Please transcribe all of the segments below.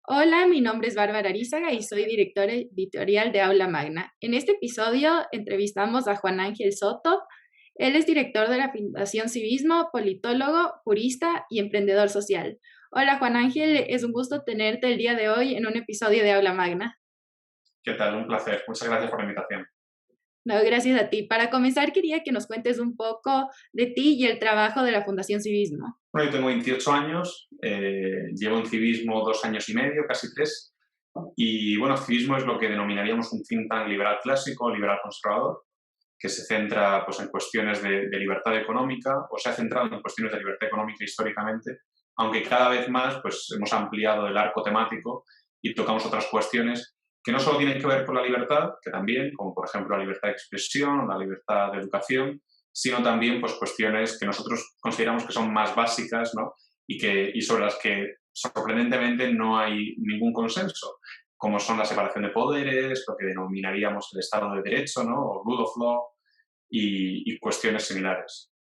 Hola, mi nombre es Bárbara Arizaga y soy directora editorial de Aula Magna. En este episodio entrevistamos a Juan Ángel Soto. Él es director de la Fundación Civismo, politólogo, jurista y emprendedor social. Hola, Juan Ángel, es un gusto tenerte el día de hoy en un episodio de Aula Magna. ¿Qué tal? Un placer. Muchas gracias por la invitación. No, gracias a ti. Para comenzar, quería que nos cuentes un poco de ti y el trabajo de la Fundación Civismo. Bueno, yo tengo 28 años, llevo en civismo 2 años y medio, casi 3, y bueno, civismo es lo que denominaríamos un think tank liberal clásico, liberal conservador, que se centra pues, en cuestiones de libertad económica, o se ha centrado en cuestiones de libertad económica históricamente, aunque cada vez más pues, hemos ampliado el arco temático y tocamos otras cuestiones que no solo tienen que ver con la libertad, que también, como por ejemplo la libertad de expresión, la libertad de educación, sino también pues, cuestiones que nosotros consideramos que son más básicas, ¿no? y sobre las que sorprendentemente no hay ningún consenso, como son la separación de poderes, lo que denominaríamos el Estado de Derecho, ¿no? O rule of law, y cuestiones similares.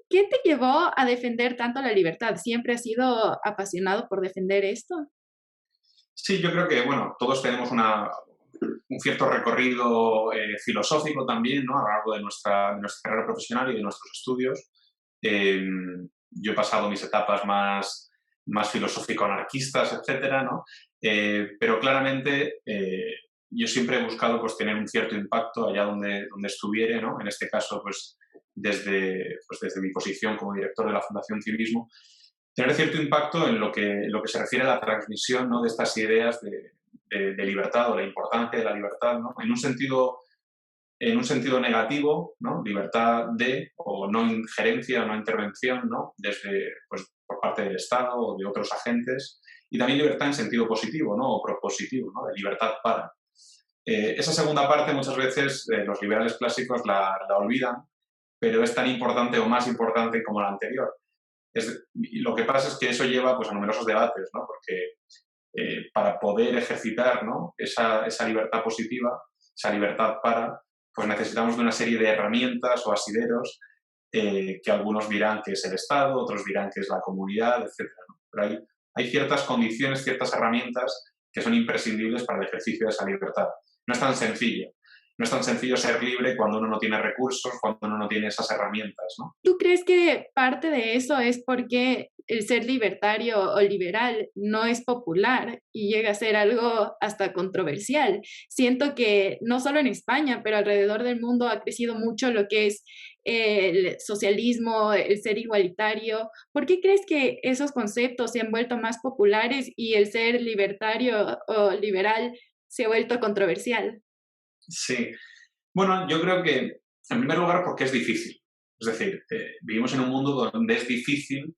¿Qué te llevó a defender tanto la libertad? ¿Siempre has sido apasionado por defender esto? Sí, yo creo que, bueno, todos tenemos un cierto recorrido filosófico también, ¿no? A lo largo de nuestra carrera profesional y de nuestros estudios. Eh, yo he pasado mis etapas más filosófico-anarquistas, etcétera, ¿no? Pero claramente yo siempre he buscado pues, tener un cierto impacto allá donde estuviere, ¿no? En este caso, pues desde mi posición como director de la Fundación Civismo, tener cierto impacto en lo que se refiere a la transmisión, ¿no? De estas ideas de libertad o la importancia de la libertad, ¿no? En un sentido negativo, ¿no? Libertad de o no injerencia o no intervención, ¿no? Pues, por parte del Estado o de otros agentes, y también libertad en sentido positivo, ¿no? O propositivo, ¿no? De libertad para. Esa segunda parte muchas veces los liberales clásicos la olvidan, pero es tan importante o más importante como la anterior. Y lo que pasa es que eso lleva pues, a numerosos debates, ¿no? Porque para poder ejercitar, ¿no? esa libertad positiva, esa libertad para, pues necesitamos de una serie de herramientas o asideros que algunos dirán que es el Estado, otros dirán que es la comunidad, etcétera, ¿no? Pero hay ciertas condiciones, ciertas herramientas que son imprescindibles para el ejercicio de esa libertad. No es tan sencillo. No es tan sencillo ser libre cuando uno no tiene recursos, cuando uno no tiene esas herramientas, ¿no? ¿Tú crees que parte de eso es porque el ser libertario o liberal no es popular y llega a ser algo hasta controversial? Siento que no solo en España, pero alrededor del mundo ha crecido mucho lo que es el socialismo, el ser igualitario. ¿Por qué crees que esos conceptos se han vuelto más populares y el ser libertario o liberal se ha vuelto controversial? Sí. Bueno, yo creo que, en primer lugar, porque es difícil. Es decir, vivimos en un mundo donde es difícil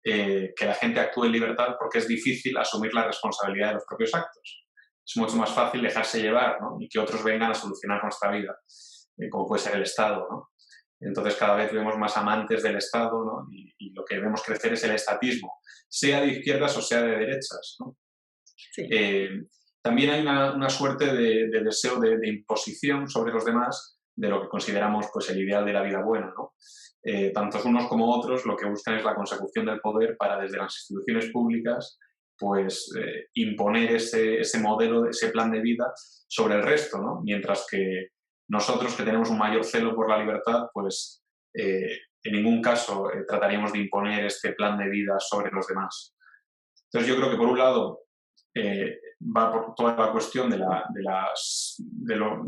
que la gente actúe en libertad porque es difícil asumir la responsabilidad de los propios actos. Es mucho más fácil dejarse llevar, ¿no? Y que otros vengan a solucionar nuestra vida, como puede ser el Estado, ¿no? Entonces cada vez vemos más amantes del Estado, ¿no? Y lo que vemos crecer es el estatismo, sea de izquierdas o sea de derechas, ¿no? Sí. Eh, También hay una suerte de deseo de imposición sobre los demás de lo que consideramos pues, el ideal de la vida buena, ¿no? Tantos unos como otros lo que buscan es la consecución del poder para desde las instituciones públicas pues imponer ese modelo, ese plan de vida sobre el resto, ¿no? Mientras que nosotros que tenemos un mayor celo por la libertad, pues en ningún caso trataríamos de imponer este plan de vida sobre los demás. Entonces yo creo que por un lado va por toda la cuestión de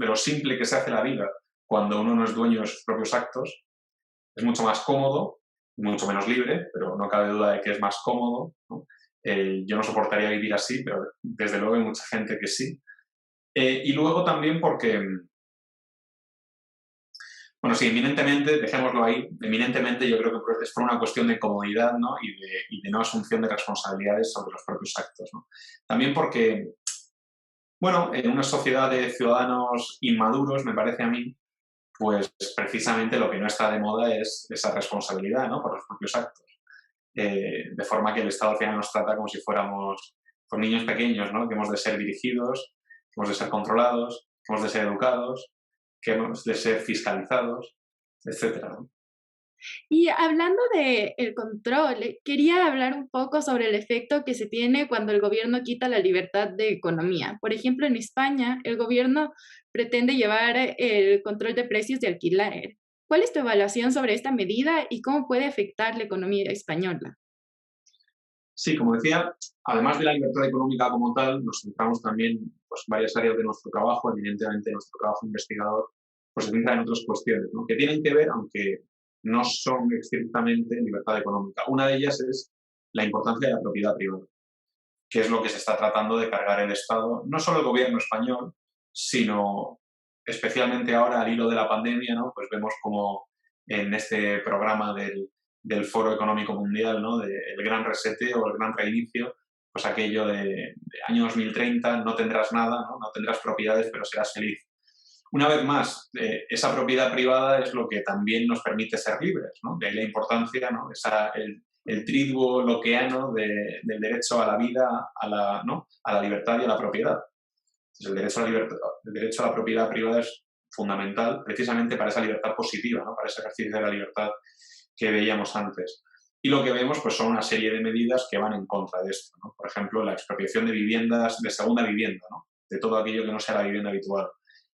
lo simple que se hace la vida cuando uno no es dueño de sus propios actos. Es mucho más cómodo, mucho menos libre, pero no cabe duda de que es más cómodo, ¿no? Yo no soportaría vivir así, pero desde luego hay mucha gente que sí. Y luego también porque, bueno, sí, eminentemente, dejémoslo ahí, eminentemente yo creo que es por una cuestión de comodidad, ¿no? Y de no asunción de responsabilidades sobre los propios actos, ¿no? También porque, bueno, en una sociedad de ciudadanos inmaduros, me parece a mí, pues precisamente lo que no está de moda es esa responsabilidad, ¿no? Por los propios actos. De forma que el Estado al final nos trata como si fuéramos pues, niños pequeños, ¿no? Que hemos de ser dirigidos, que hemos de ser controlados, que hemos de ser educados, que hemos de ser fiscalizados, etcétera, ¿no? Y hablando de el control, quería hablar un poco sobre el efecto que se tiene cuando el gobierno quita la libertad de economía. Por ejemplo, en España, el gobierno pretende llevar el control de precios de alquiler. ¿Cuál es tu evaluación sobre esta medida y cómo puede afectar la economía española? Sí, como decía, además de la libertad económica como tal, nos centramos también pues, en varias áreas de nuestro trabajo, evidentemente nuestro trabajo investigador, pues se centra en otras cuestiones, ¿no? Que tienen que ver, aunque no son estrictamente libertad económica. Una de ellas es la importancia de la propiedad privada, que es lo que se está tratando de cargar el Estado, no solo el gobierno español, sino especialmente ahora al hilo de la pandemia, ¿no? Pues vemos como en este programa del Foro Económico Mundial, ¿no? Del Gran Reseteo o el Gran Reinicio, pues aquello de año 2030, no tendrás nada, ¿no? No tendrás propiedades, pero serás feliz. Una vez más, esa propiedad privada es lo que también nos permite ser libres, ¿no? De ahí la importancia, ¿no? El triduo lockeano del derecho a la vida, ¿no? A la libertad y a la propiedad. Entonces, el derecho a la propiedad privada es fundamental precisamente para esa libertad positiva, ¿no? Para ese ejercicio de la libertad que veíamos antes. Y lo que vemos pues, son una serie de medidas que van en contra de esto, ¿no? Por ejemplo, la expropiación de viviendas, de segunda vivienda, ¿no? De todo aquello que no sea la vivienda habitual,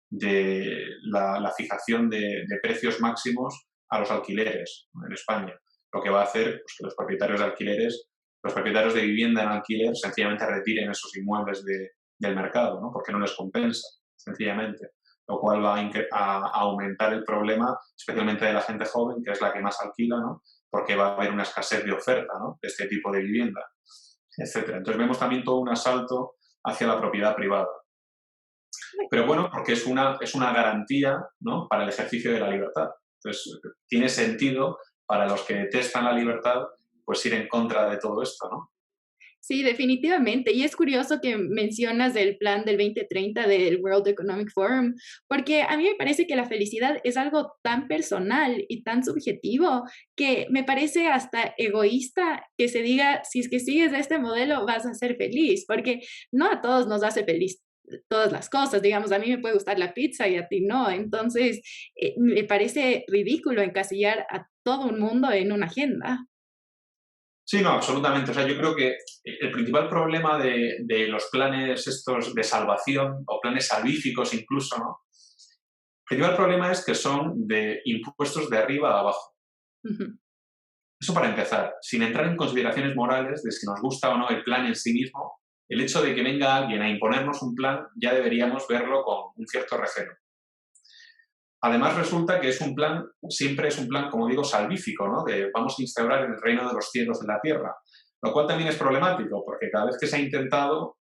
de la fijación de precios máximos a los alquileres, ¿no? En España. Lo que va a hacer pues, que los propietarios de alquileres, los propietarios de vivienda en alquiler, sencillamente retiren esos inmuebles del mercado, ¿no? Porque no les compensa, sencillamente. Lo cual va a aumentar el problema, especialmente de la gente joven, que es la que más alquila, ¿no? Porque va a haber una escasez de oferta, ¿no? De este tipo de vivienda, etcétera. Entonces vemos también todo un asalto hacia la propiedad privada. Pero bueno, porque es una garantía, ¿no? Para el ejercicio de la libertad. Entonces, tiene sentido para los que detestan la libertad, pues ir en contra de todo esto, ¿no? Sí, definitivamente. Y es curioso que mencionas el plan del 2030 del World Economic Forum, porque a mí me parece que la felicidad es algo tan personal y tan subjetivo que me parece hasta egoísta que se diga, si es que sigues este modelo vas a ser feliz, porque no a todos nos hace feliz todas las cosas, digamos, a mí me puede gustar la pizza y a ti no, entonces me parece ridículo encasillar a todo un mundo en una agenda. Sí, no, absolutamente. O sea, yo creo que el principal problema de los planes estos de salvación o planes salvíficos incluso, ¿no? El principal problema es que son de impuestos de arriba a abajo. Ujú. Eso para empezar, sin entrar en consideraciones morales de si nos gusta o no el plan en sí mismo, el hecho de que venga alguien a imponernos un plan ya deberíamos verlo con un cierto recelo. Además resulta que es un plan, siempre es un plan, como digo, salvífico, ¿no? De vamos a instaurar el reino de los cielos en la tierra, lo cual también es problemático porque cada vez que se ha intentado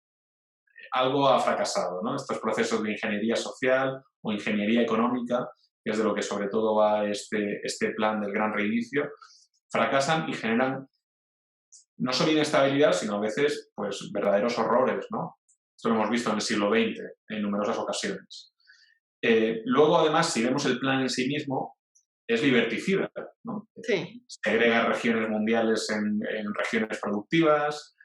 algo ha fracasado, ¿no? Estos procesos de ingeniería social o ingeniería económica, que es de lo que sobre todo va este plan del gran reinicio, fracasan y generan no solo inestabilidad, sino a veces pues verdaderos horrores, ¿no? Esto lo hemos visto en el siglo XX en numerosas ocasiones. Luego, además, si vemos el plan en sí mismo, es liberticida, ¿no? Sí. Segrega regiones mundiales en regiones productivas,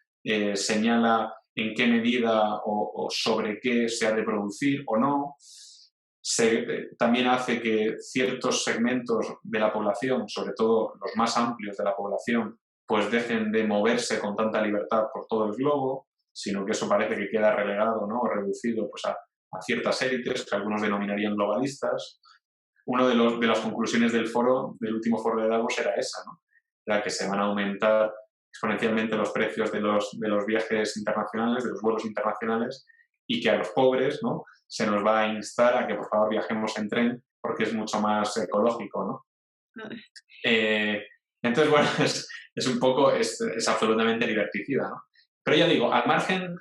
señala en qué medida o sobre qué se ha de producir o no. También hace que ciertos segmentos de la población, sobre todo los más amplios de la población, pues dejen de moverse con tanta libertad por todo el globo, sino que eso parece que queda relegado, ¿no? O reducido pues, a ciertas élites que algunos denominarían globalistas. Una de las conclusiones del foro, del último foro de Davos, era esa, ¿no? Era que se van a aumentar exponencialmente los precios de los viajes internacionales, de los vuelos internacionales, y que a los pobres, ¿no? Se nos va a instar a que por favor viajemos en tren porque es mucho más ecológico, ¿no? Eh, entonces, bueno, es un poco, es absolutamente liberticida, ¿no? Pero ya digo, al margen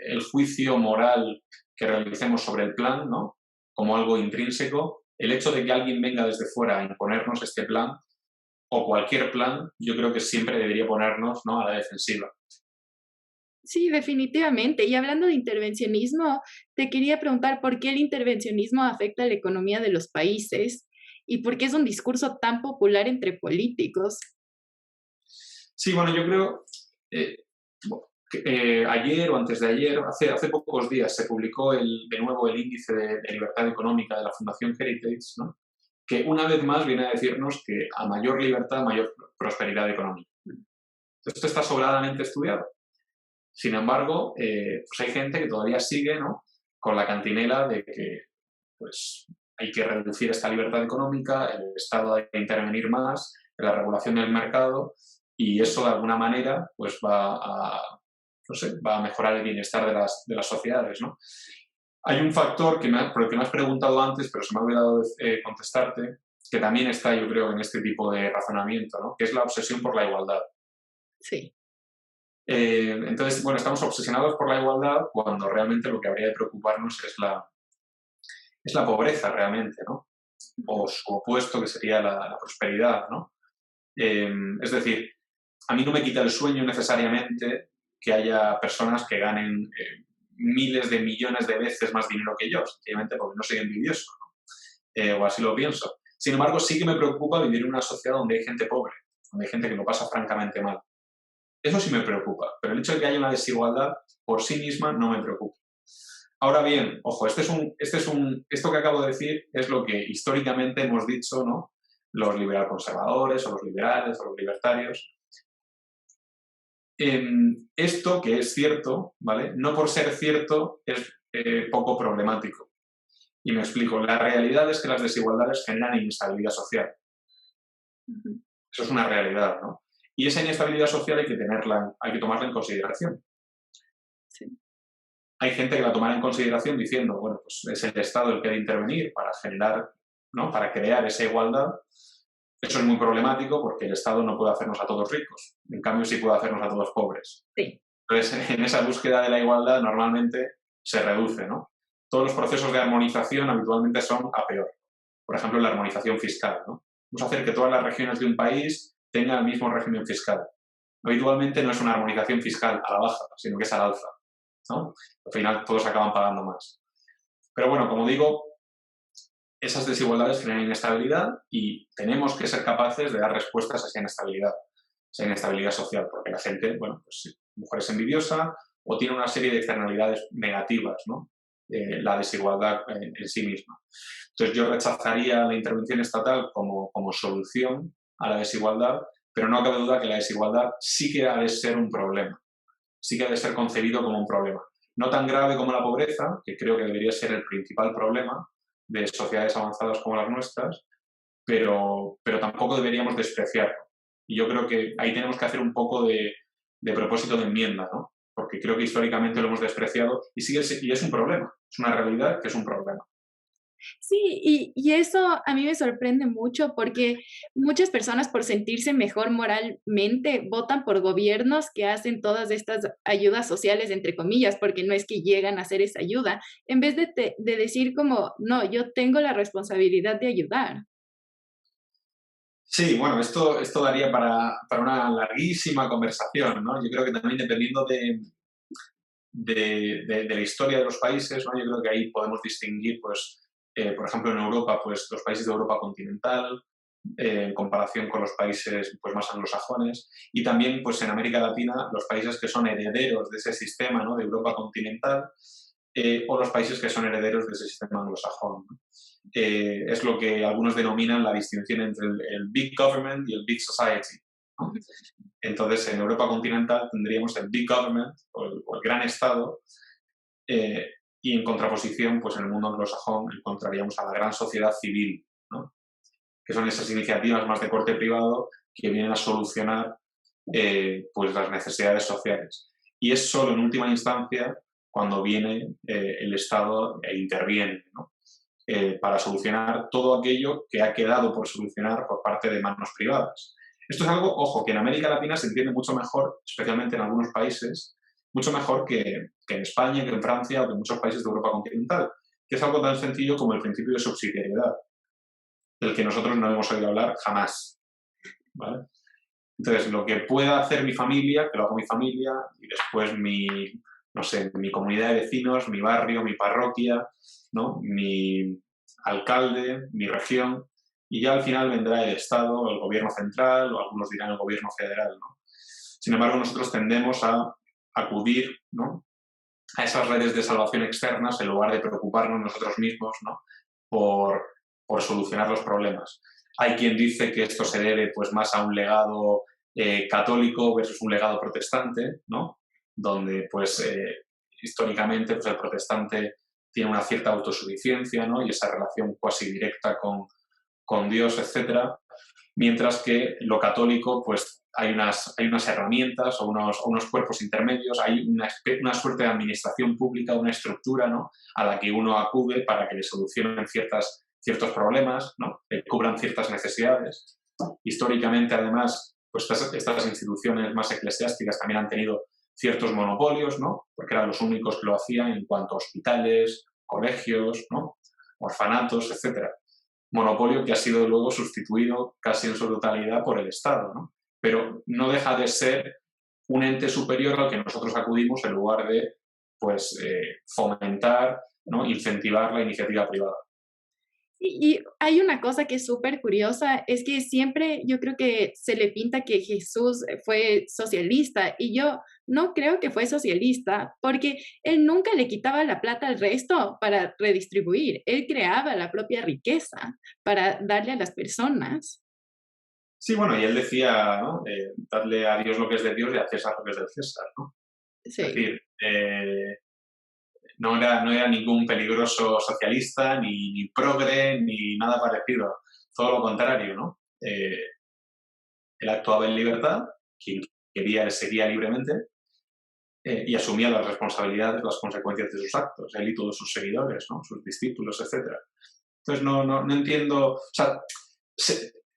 el juicio moral que realicemos sobre el plan, ¿no? Como algo intrínseco, el hecho de que alguien venga desde fuera a imponernos este plan o cualquier plan, yo creo que siempre debería ponernos, ¿no? A la defensiva. Sí, definitivamente. Y hablando de intervencionismo, te quería preguntar por qué el intervencionismo afecta a la economía de los países y por qué es un discurso tan popular entre políticos. Sí, bueno, yo creo eh, que, ayer o antes de ayer, hace pocos días, se publicó de nuevo el índice de libertad económica de la Fundación Heritage, ¿no? que una vez más viene a decirnos que a mayor libertad, mayor prosperidad económica. Esto está sobradamente estudiado. Sin embargo, pues hay gente que todavía sigue, ¿no?, con la cantinela de que pues, hay que reducir esta libertad económica, el Estado hay que intervenir más en la regulación del mercado y eso de alguna manera pues, no sé, va a mejorar el bienestar de las sociedades, ¿no? Hay un factor por el que me has preguntado antes, pero se me ha olvidado contestarte, que también está, yo creo, en este tipo de razonamiento, ¿no?, que es la obsesión por la igualdad. Sí. Entonces, bueno, estamos obsesionados por la igualdad cuando realmente lo que habría de preocuparnos es la pobreza realmente, ¿no? O su opuesto, que sería la prosperidad, ¿no? Es decir, a mí no me quita el sueño necesariamente que haya personas que ganen miles de millones de veces más dinero que yo, sencillamente porque no soy envidioso, ¿no? O así lo pienso. Sin embargo, sí que me preocupa vivir en una sociedad donde hay gente pobre, donde hay gente que lo pasa francamente mal. Eso sí me preocupa, pero el hecho de que haya una desigualdad por sí misma no me preocupa. Ahora bien, ojo, esto que acabo de decir es lo que históricamente hemos dicho, ¿no?, los liberal conservadores o los liberales o los libertarios. Esto que es cierto, ¿vale?, no por ser cierto es poco problemático. Y me explico, la realidad es que las desigualdades generan inestabilidad social. Eso es una realidad, ¿no? Y esa inestabilidad social hay que tomarla en consideración. Sí. Hay gente que la tomará en consideración diciendo, bueno, pues es el Estado el que debe intervenir para generar, ¿no?, para crear esa igualdad. Eso es muy problemático porque el Estado no puede hacernos a todos ricos. En cambio, sí puede hacernos a todos pobres. Sí. Entonces, en esa búsqueda de la igualdad normalmente se reduce, ¿no? Todos los procesos de armonización habitualmente son a peor. Por ejemplo, la armonización fiscal, ¿no? Vamos a hacer que todas las regiones de un país tengan el mismo régimen fiscal. Habitualmente no es una armonización fiscal a la baja, sino que es al alza, ¿no? Al final todos acaban pagando más. Pero bueno, como digo, esas desigualdades generan inestabilidad y tenemos que ser capaces de dar respuestas a esa inestabilidad social, porque la gente, bueno, pues a lo mejor es envidiosa o tiene una serie de externalidades negativas, ¿no?, la desigualdad en sí misma. Entonces yo rechazaría la intervención estatal como solución a la desigualdad, pero no cabe duda que la desigualdad sí que ha de ser un problema, sí que ha de ser concebido como un problema. No tan grave como la pobreza, que creo que debería ser el principal problema de sociedades avanzadas como las nuestras, pero tampoco deberíamos despreciarlo. Y yo creo que ahí tenemos que hacer un poco de propósito de enmienda, ¿no? Porque creo que históricamente lo hemos despreciado y es un problema, es una realidad que es un problema. Sí, y eso a mí me sorprende mucho porque muchas personas por sentirse mejor moralmente votan por gobiernos que hacen todas estas ayudas sociales, entre comillas, porque no es que llegan a hacer esa ayuda, en vez de decir como, no, yo tengo la responsabilidad de ayudar. Sí, bueno, esto daría para una larguísima conversación, ¿no? Yo creo que también dependiendo de la historia de los países, ¿no? Yo creo que ahí podemos distinguir, pues, por ejemplo, en Europa, pues los países de Europa continental, en comparación con los países pues, más anglosajones, y también pues, en América Latina, los países que son herederos de ese sistema, ¿no?, de Europa continental, o los países que son herederos de ese sistema anglosajón, ¿no? Es lo que algunos denominan la distinción entre el big government y el big society, ¿no? Entonces, en Europa continental tendríamos el big government o el gran Estado, y en contraposición, pues en el mundo anglosajón encontraríamos a la gran sociedad civil, ¿no?, que son esas iniciativas más de corte privado que vienen a solucionar pues las necesidades sociales. Y es solo en última instancia cuando viene el Estado e interviene, ¿no?, para solucionar todo aquello que ha quedado por solucionar por parte de manos privadas. Esto es algo, ojo, que en América Latina se entiende mucho mejor, especialmente en algunos países, mucho mejor que en España, que en Francia o que en muchos países de Europa continental, que es algo tan sencillo como el principio de subsidiariedad, del que nosotros no hemos oído hablar jamás, ¿vale? Entonces, lo que pueda hacer mi familia, que lo haga mi familia, y después no sé, mi comunidad de vecinos, mi barrio, mi parroquia, ¿no?, mi alcalde, mi región, y ya al final vendrá el Estado, o el gobierno central, o algunos dirán el gobierno federal, ¿no? Sin embargo, nosotros tendemos a acudir, ¿no?, a esas redes de salvación externas en lugar de preocuparnos nosotros mismos, ¿no?, por por solucionar los problemas. Hay quien dice que esto se debe pues, más a un legado católico versus un legado protestante, ¿no? Donde pues, históricamente pues, el protestante tiene una cierta autosuficiencia, ¿no? Y esa relación cuasi directa con Dios, etcétera, mientras que lo católico, pues hay unas herramientas o unos cuerpos intermedios, hay una suerte de administración pública, una estructura, ¿no? A la que uno acude para que le solucionen ciertos problemas, ¿no? Que cubran ciertas necesidades. Históricamente, además, pues estas instituciones más eclesiásticas también han tenido ciertos monopolios, ¿no? Porque eran los únicos que lo hacían en cuanto a hospitales, colegios, ¿no? Orfanatos, etcétera. Monopolio que ha sido luego sustituido casi en su totalidad por el Estado, ¿no? Pero no deja de ser un ente superior al que nosotros acudimos en lugar de pues, fomentar, ¿no? Incentivar la iniciativa privada. Y hay una cosa que es súper curiosa, es que siempre yo creo que se le pinta que Jesús fue socialista y yo no creo que fue socialista porque él nunca le quitaba la plata al resto para redistribuir, él creaba la propia riqueza para darle a las personas. Sí, bueno, y él decía, ¿no? Dadle a Dios lo que es de Dios y a César lo que es del César, ¿no? Es Sí. decir, no era ningún peligroso socialista, ni progre, ni nada parecido. Todo lo contrario, ¿no? Él actuaba en libertad, quien quería seguía libremente, y asumía las responsabilidades, las consecuencias de sus actos, él y todos sus seguidores, ¿no? Sus discípulos, etc. Entonces no entiendo, o sea,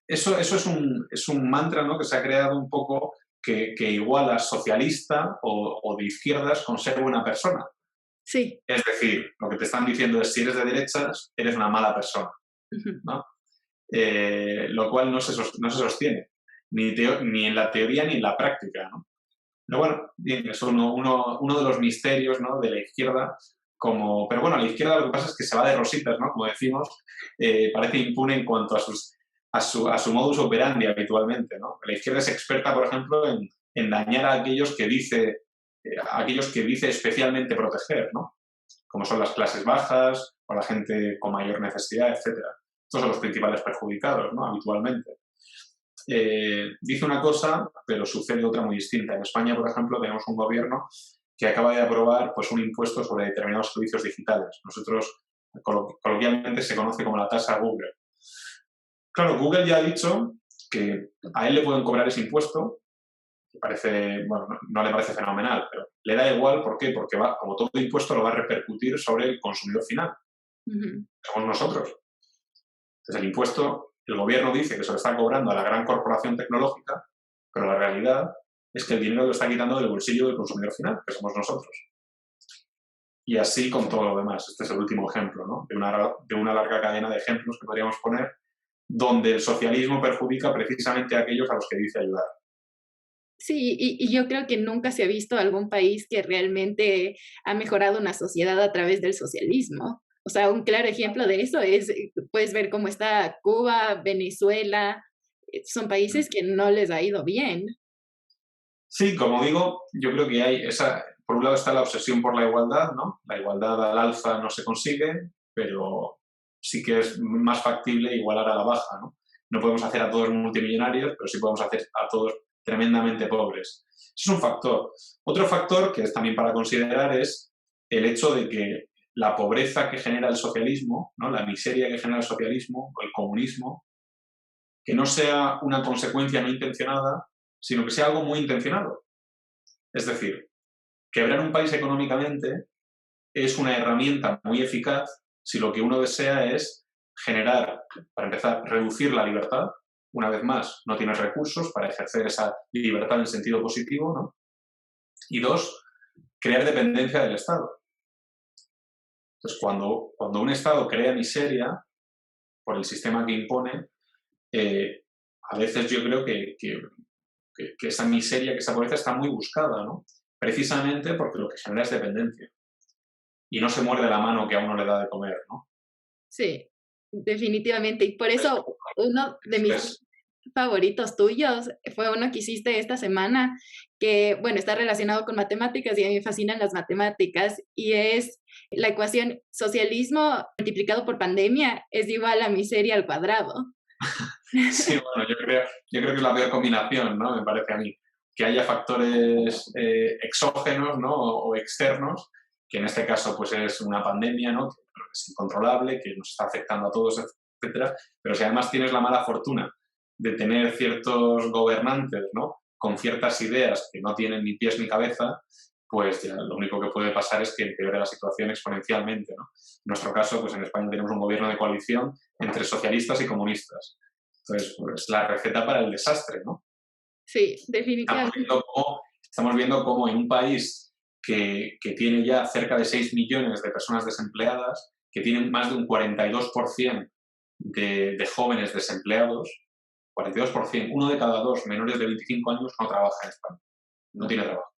eso es un mantra, ¿no? Que se ha creado un poco que iguala socialista o de izquierdas con ser buena persona. Sí. Es decir, lo que te están diciendo es si eres de derechas, eres una mala persona, ¿no? Lo cual no se sostiene, ni en la teoría ni en la práctica, ¿no? Pero bueno, bien, es uno de los misterios, ¿no? De la izquierda, pero bueno, la izquierda lo que pasa es que se va de rositas, ¿no? Como decimos, parece impune en cuanto a su modus operandi habitualmente, ¿no? La izquierda es experta, por ejemplo, en dañar a aquellos que dice especialmente proteger, ¿no? Como son las clases bajas o la gente con mayor necesidad, etcétera. Estos son los principales perjudicados, ¿no? Habitualmente. Dice una cosa, pero sucede otra muy distinta. En España, por ejemplo, tenemos un gobierno que acaba de aprobar pues, un impuesto sobre determinados servicios digitales. Nosotros, coloquialmente, se conoce como la tasa Google. Claro, Google ya ha dicho que a él le pueden cobrar ese impuesto, que parece, bueno, no le parece fenomenal, pero le da igual, ¿por qué? Porque como todo impuesto lo va a repercutir sobre el consumidor final. Somos nosotros. Entonces el impuesto, el gobierno dice que se lo está cobrando a la gran corporación tecnológica, pero la realidad es que el dinero lo está quitando del bolsillo del consumidor final, que somos nosotros. Y así con todo lo demás. Este es el último ejemplo, ¿no? De una larga cadena de ejemplos que podríamos poner, donde el socialismo perjudica precisamente a aquellos a los que dice ayudar. Sí, y yo creo que nunca se ha visto algún país que realmente ha mejorado una sociedad a través del socialismo. O sea, un claro ejemplo de eso es, puedes ver cómo está Cuba, Venezuela, son países que no les ha ido bien. Sí, como digo, yo creo que hay por un lado está la obsesión por la igualdad, ¿no? La igualdad al alza no se consigue, pero sí que es más factible igualar a la baja, ¿no? No podemos hacer a todos multimillonarios, pero sí podemos hacer a todos tremendamente pobres. Eso es un factor. Otro factor que es también para considerar es el hecho de que la pobreza que genera el socialismo, ¿no? La miseria que genera el socialismo o el comunismo, que no sea una consecuencia no intencionada, sino que sea algo muy intencionado. Es decir, quebrar un país económicamente es una herramienta muy eficaz si lo que uno desea es generar, para empezar, reducir la libertad. Una vez más, no tienes recursos para ejercer esa libertad en sentido positivo, ¿no? Y dos, crear dependencia del Estado. Entonces, cuando un Estado crea miseria por el sistema que impone, a veces yo creo que esa miseria, que esa pobreza está muy buscada, ¿no? Precisamente porque lo que genera es dependencia. Y no se muerde la mano que a uno le da de comer, ¿no? Sí, definitivamente. Y por eso uno de mis favoritos tuyos fue uno que hiciste esta semana, que, bueno, está relacionado con matemáticas y a mí me fascinan las matemáticas, y es la ecuación socialismo multiplicado por pandemia es igual a miseria al cuadrado. Sí, bueno, yo creo que es la peor combinación, ¿no? Me parece a mí. Que haya factores exógenos, ¿no? O externos, que en este caso pues es una pandemia, ¿no? Que es incontrolable, que nos está afectando a todos, etcétera. Pero si además tienes la mala fortuna de tener ciertos gobernantes, ¿no? Con ciertas ideas que no tienen ni pies ni cabeza, pues ya lo único que puede pasar es que empeore la situación exponencialmente, ¿no? En nuestro caso, pues en España tenemos un gobierno de coalición entre socialistas y comunistas. Entonces, pues la receta para el desastre, ¿no? Sí, Estamos definitivamente. viendo cómo, estamos viendo cómo en un país que tiene ya cerca de 6 millones de personas desempleadas, que tienen más de un 42% de jóvenes desempleados, 42%, uno de cada dos menores de 25 años no trabaja en España, no tiene trabajo.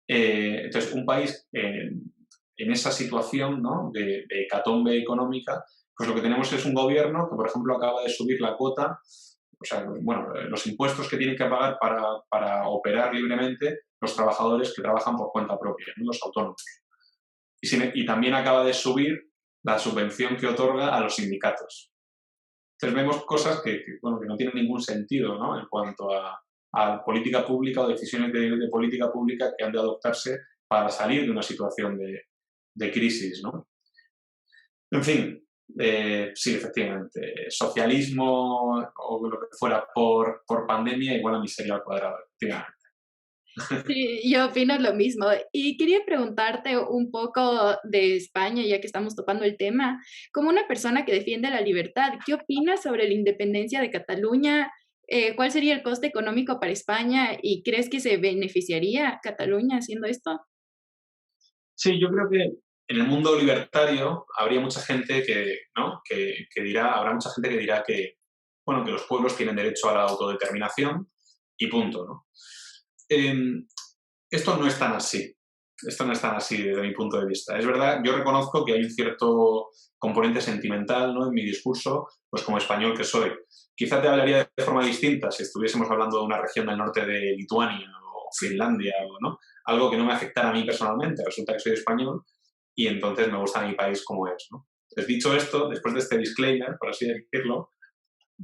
Entonces, un país en esa situación, ¿no? de hecatombe económica, pues lo que tenemos es un gobierno que, por ejemplo, acaba de subir la cuota, o sea, bueno, los impuestos que tienen que pagar para operar libremente los trabajadores que trabajan por cuenta propia, ¿no? Los autónomos. Y también acaba de subir la subvención que otorga a los sindicatos. Entonces vemos cosas bueno, que no tienen ningún sentido, ¿no? En cuanto a política pública o decisiones de política pública que han de adoptarse para salir de una situación de crisis, ¿no? En fin, sí, efectivamente, socialismo o lo que fuera por pandemia igual a miseria al cuadrado, efectivamente. Sí, yo opino lo mismo. Y quería preguntarte un poco de España, ya que estamos topando el tema. Como una persona que defiende la libertad, ¿qué opinas sobre la independencia de Cataluña? ¿Cuál sería el coste económico para España? ¿Y crees que se beneficiaría Cataluña haciendo esto? Sí, yo creo que en el mundo libertario habría mucha gente ¿no? que dirá, habrá mucha gente que dirá que, bueno, que los pueblos tienen derecho a la autodeterminación y punto, ¿no? Em, Esto no es tan así. Esto no es tan así desde mi punto de vista. Es verdad, yo reconozco que hay un cierto componente sentimental, ¿no? En mi discurso, pues como español que soy. Quizá te hablaría de forma distinta si estuviésemos hablando de una región del norte de Lituania o Finlandia, ¿no? Algo que no me afectara a mí personalmente. Resulta que soy español y entonces me gusta mi país como es, ¿no? Entonces, dicho esto, después de este disclaimer, por así decirlo,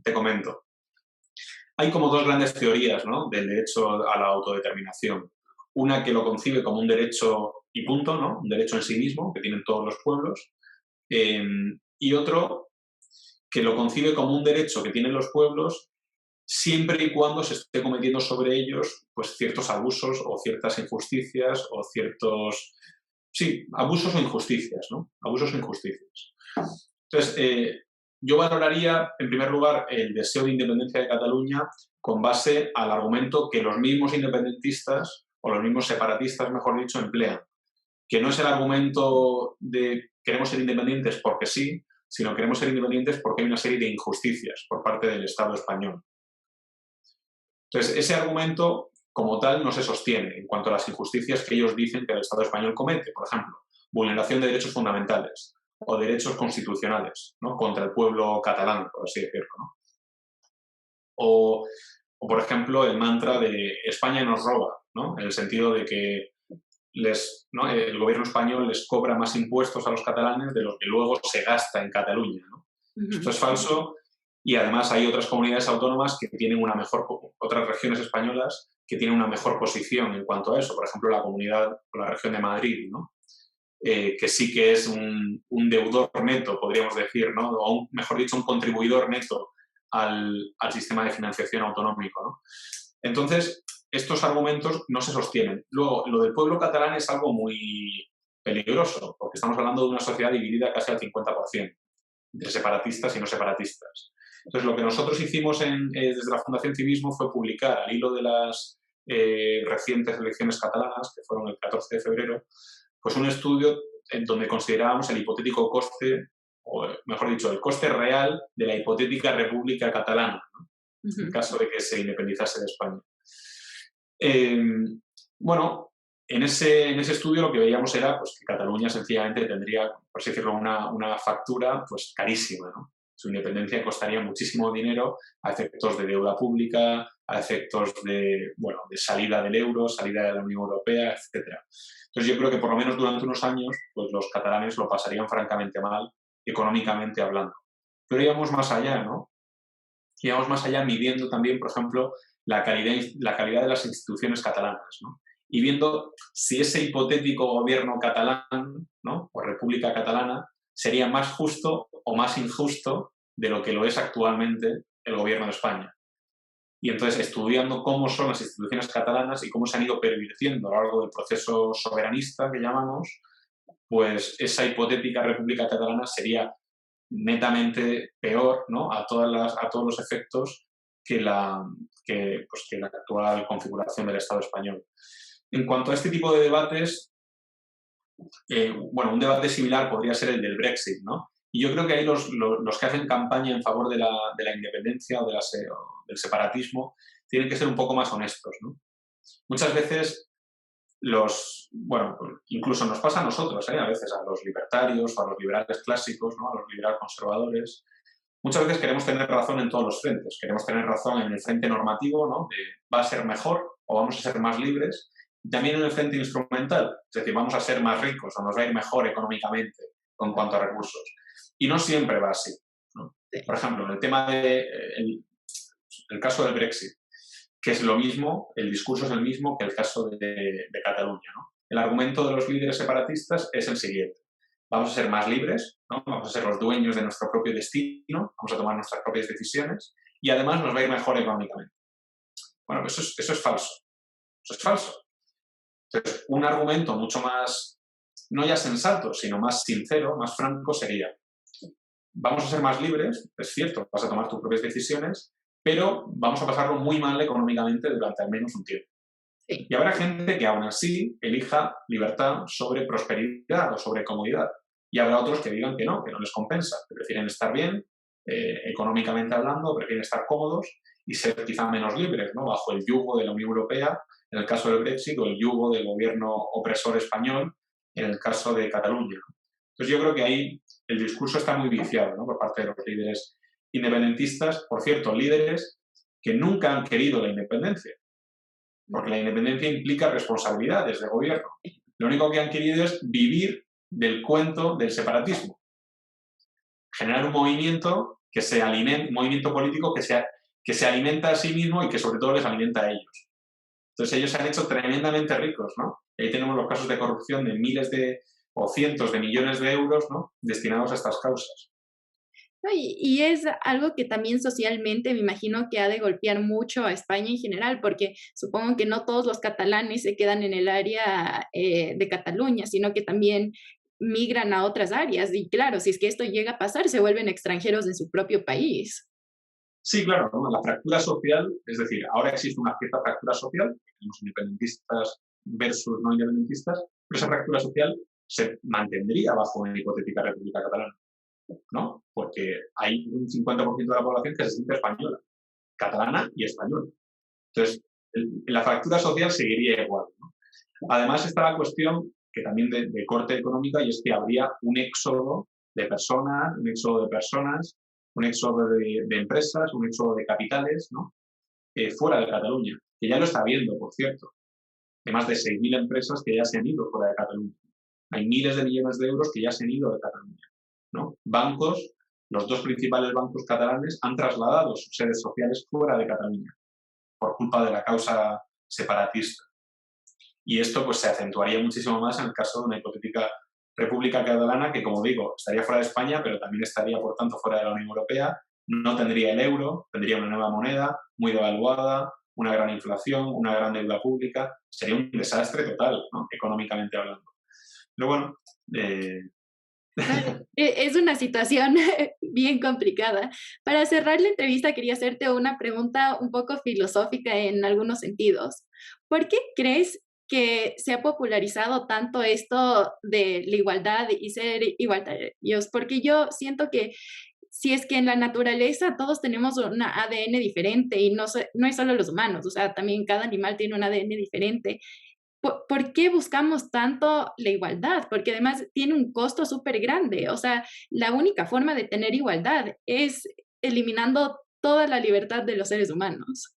te comento. Hay como dos grandes teorías, ¿no? Del derecho a la autodeterminación. Una que lo concibe como un derecho y punto, ¿no? Un derecho en sí mismo, que tienen todos los pueblos. Y otro que lo concibe como un derecho que tienen los pueblos siempre y cuando se esté cometiendo sobre ellos pues, ciertos abusos o ciertas injusticias o ciertos... Sí, abusos o injusticias, ¿no? Abusos o injusticias. Entonces, yo valoraría, en primer lugar, el deseo de independencia de Cataluña con base al argumento que los mismos independentistas, o los mismos separatistas, mejor dicho, emplean, que no es el argumento de queremos ser independientes porque sí, sino queremos ser independientes porque hay una serie de injusticias por parte del Estado español. Entonces, ese argumento como tal no se sostiene en cuanto a las injusticias que ellos dicen que el Estado español comete. Por ejemplo, vulneración de derechos fundamentales o derechos constitucionales, ¿no? Contra el pueblo catalán, por así decirlo, ¿no? O, por ejemplo, el mantra de España nos roba, ¿no? En el sentido de que ¿no? El gobierno español les cobra más impuestos a los catalanes de lo que luego se gasta en Cataluña, ¿no? Esto Ujú. es falso y además hay otras comunidades autónomas que tienen otras regiones españolas que tienen una mejor posición en cuanto a eso. Por ejemplo, la región de Madrid, ¿no? Que sí que es un deudor neto, podríamos decir, ¿no? O mejor dicho, un contribuidor neto al sistema de financiación autonómico, ¿no? Entonces, estos argumentos no se sostienen. Luego, lo del pueblo catalán es algo muy peligroso, porque estamos hablando de una sociedad dividida casi al 50%, entre separatistas y no separatistas. Entonces, lo que nosotros hicimos desde la Fundación Civismo fue publicar, al hilo de las recientes elecciones catalanas, que fueron el 14 de febrero, pues un estudio en donde considerábamos el hipotético coste, o mejor dicho, el coste real de la hipotética República Catalana, ¿no? En Ujú. caso de que se independizase de España. Bueno, en ese estudio lo que veíamos era pues, que Cataluña sencillamente tendría, por así decirlo, una factura pues, carísima, ¿no? Su independencia costaría muchísimo dinero a efectos de deuda pública, a efectos de, bueno, de salida del euro, salida de la Unión Europea, etcétera. Entonces yo creo que por lo menos durante unos años pues los catalanes lo pasarían francamente mal, económicamente hablando. Pero íbamos más allá, ¿no? Íbamos más allá midiendo también, por ejemplo, la calidad de las instituciones catalanas, ¿no? Y viendo si ese hipotético gobierno catalán, ¿no? O República Catalana sería más justo o más injusto de lo que lo es actualmente el gobierno de España. Y entonces, estudiando cómo son las instituciones catalanas y cómo se han ido pervirtiendo a lo largo del proceso soberanista que llamamos, pues esa hipotética República Catalana sería netamente peor, ¿no? A todos los efectos que que la actual configuración del Estado español. En cuanto a este tipo de debates, bueno, un debate similar podría ser el del Brexit, ¿no? Y yo creo que ahí los que hacen campaña en favor de la independencia o del separatismo tienen que ser un poco más honestos, ¿no? Muchas veces bueno, incluso nos pasa a nosotros, a veces a los libertarios o a los liberales clásicos, ¿no? A los liberales conservadores. Muchas veces queremos tener razón en todos los frentes. Queremos tener razón en el frente normativo, ¿no? De va a ser mejor o vamos a ser más libres. Y también en el frente instrumental, es decir, vamos a ser más ricos o nos va a ir mejor económicamente en cuanto a recursos. Y no siempre va así, ¿no? Por ejemplo, en el tema el caso del Brexit, que es lo mismo, el discurso es el mismo que el caso de Cataluña, ¿no? El argumento de los líderes separatistas es el siguiente. Vamos a ser más libres, ¿no? Vamos a ser los dueños de nuestro propio destino, vamos a tomar nuestras propias decisiones y además nos va a ir mejor económicamente. Bueno, eso es falso. Eso es falso. Entonces, un argumento mucho más, no ya sensato, sino más sincero, más franco sería: vamos a ser más libres, es cierto, vas a tomar tus propias decisiones, pero vamos a pasarlo muy mal económicamente durante al menos un tiempo. Sí. Y habrá gente que aún así elija libertad sobre prosperidad o sobre comodidad. Y habrá otros que digan que no les compensa, que prefieren estar bien, económicamente hablando, prefieren estar cómodos y ser quizá menos libres, ¿no? Bajo el yugo de la Unión Europea, en el caso del Brexit, o el yugo del gobierno opresor español, en el caso de Cataluña. Entonces yo creo que ahí el discurso está muy viciado, ¿no? Por parte de los líderes independentistas, por cierto, líderes que nunca han querido la independencia, porque la independencia implica responsabilidades de gobierno. Lo único que han querido es vivir del cuento del separatismo, generar un movimiento que se alimente, un movimiento político que se alimenta a sí mismo y que sobre todo les alimenta a ellos. Entonces ellos se han hecho tremendamente ricos, ¿no? Y ahí tenemos los casos de corrupción de miles o cientos de millones de euros, ¿no? Destinados a estas causas. No, y es algo que también socialmente me imagino que ha de golpear mucho a España en general, porque supongo que no todos los catalanes se quedan en el área de Cataluña, sino que también migran a otras áreas. Y claro, si es que esto llega a pasar, se vuelven extranjeros en su propio país. Sí, claro, ¿no? La fractura social, es decir, ahora existe una cierta fractura social, tenemos independentistas versus no independentistas, pero esa fractura social se mantendría bajo una hipotética República Catalana, ¿no? Porque hay un 50% de la población que se siente española, catalana y española. Entonces, la fractura social seguiría igual, ¿no? Además está la cuestión que también de corte económica, y es que habría un éxodo de personas, un éxodo de empresas, un éxodo de capitales, ¿no? Fuera de Cataluña, que ya lo está habiendo, por cierto. Hay más de 6.000 empresas que ya se han ido fuera de Cataluña. Hay miles de millones de euros que ya se han ido de Cataluña, ¿no? Bancos, los dos principales bancos catalanes han trasladado sus sedes sociales fuera de Cataluña por culpa de la causa separatista. Y esto pues se acentuaría muchísimo más en el caso de una hipotética República Catalana que, como digo, estaría fuera de España, pero también estaría, por tanto, fuera de la Unión Europea, no tendría el euro, tendría una nueva moneda muy devaluada, una gran inflación, una gran deuda pública. Sería un desastre total, ¿no? Económicamente hablando. Pero bueno, Es una situación bien complicada. Para cerrar la entrevista, quería hacerte una pregunta un poco filosófica en algunos sentidos. ¿Por qué crees que se ha popularizado tanto esto de la igualdad y ser igualitarios? Porque yo siento que si es que en la naturaleza todos tenemos un ADN diferente y no es solo los humanos, o sea, también cada animal tiene un ADN diferente. ¿por qué buscamos tanto la igualdad? Porque además tiene un costo súper grande. O sea, la única forma de tener igualdad es eliminando toda la libertad de los seres humanos.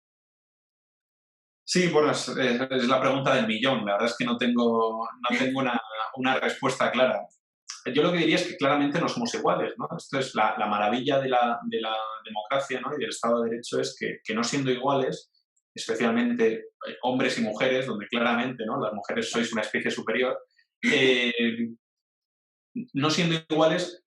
Sí, bueno, es la pregunta del millón. La verdad es que no tengo una respuesta clara. Yo lo que diría es que claramente no somos iguales, ¿no? Esto es la maravilla de la democracia, ¿no? Y del Estado de Derecho es que no siendo iguales, especialmente hombres y mujeres, donde claramente, ¿no? Las mujeres sois una especie superior, eh, no siendo iguales,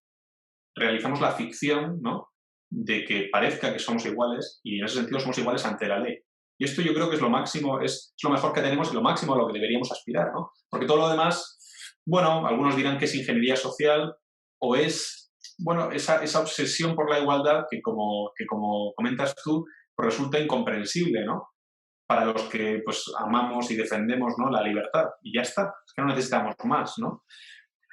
realizamos la ficción, ¿no? De que parezca que somos iguales y en ese sentido somos iguales ante la ley. Y esto yo creo que es lo máximo, es lo mejor que tenemos y lo máximo a lo que deberíamos aspirar, ¿no? Porque todo lo demás, bueno, algunos dirán que es ingeniería social o es, bueno, esa obsesión por la igualdad que como comentas tú, pues resulta incomprensible, ¿no? Para los que pues amamos y defendemos, ¿no? La libertad. Y ya está, es que no necesitamos más, ¿no?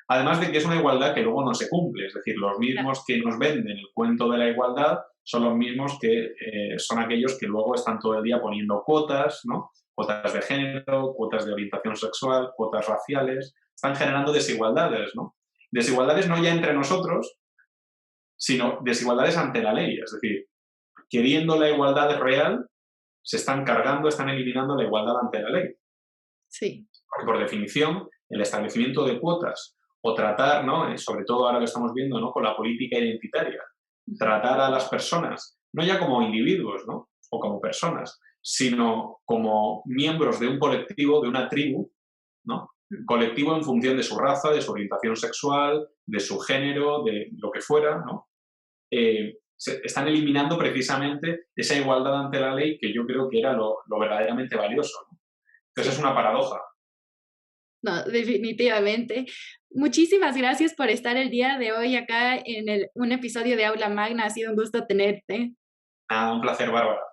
Además de que es una igualdad que luego no se cumple, es decir, los mismos que nos venden el cuento de la igualdad son los mismos que son aquellos que luego están todo el día poniendo cuotas, ¿no? Cuotas de género, cuotas de orientación sexual, cuotas raciales, están generando desigualdades, ¿no? Desigualdades no ya entre nosotros, sino desigualdades ante la ley, es decir, queriendo la igualdad real, se están cargando, están eliminando la igualdad ante la ley. Sí, Porque por definición, el establecimiento de cuotas o tratar, ¿no? Sobre todo ahora que estamos viendo, ¿no? Con la política identitaria, tratar a las personas, no ya como individuos, ¿no? O como personas, sino como miembros de un colectivo, de una tribu, ¿no? Colectivo en función de su raza, de su orientación sexual, de su género, de lo que fuera, ¿no? Se están eliminando precisamente esa igualdad ante la ley que yo creo que era lo verdaderamente valioso, ¿no? Entonces es sí. una paradoja. No, definitivamente. Muchísimas gracias por estar el día de hoy acá en un episodio de Aula Magna. Ha sido un gusto tenerte. Nada, un placer, Bárbara.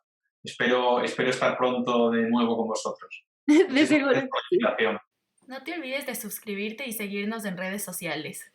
Espero estar pronto de nuevo con vosotros. De Muchísimas seguro gracias que por la sí. invitación. No te olvides de suscribirte y seguirnos en redes sociales.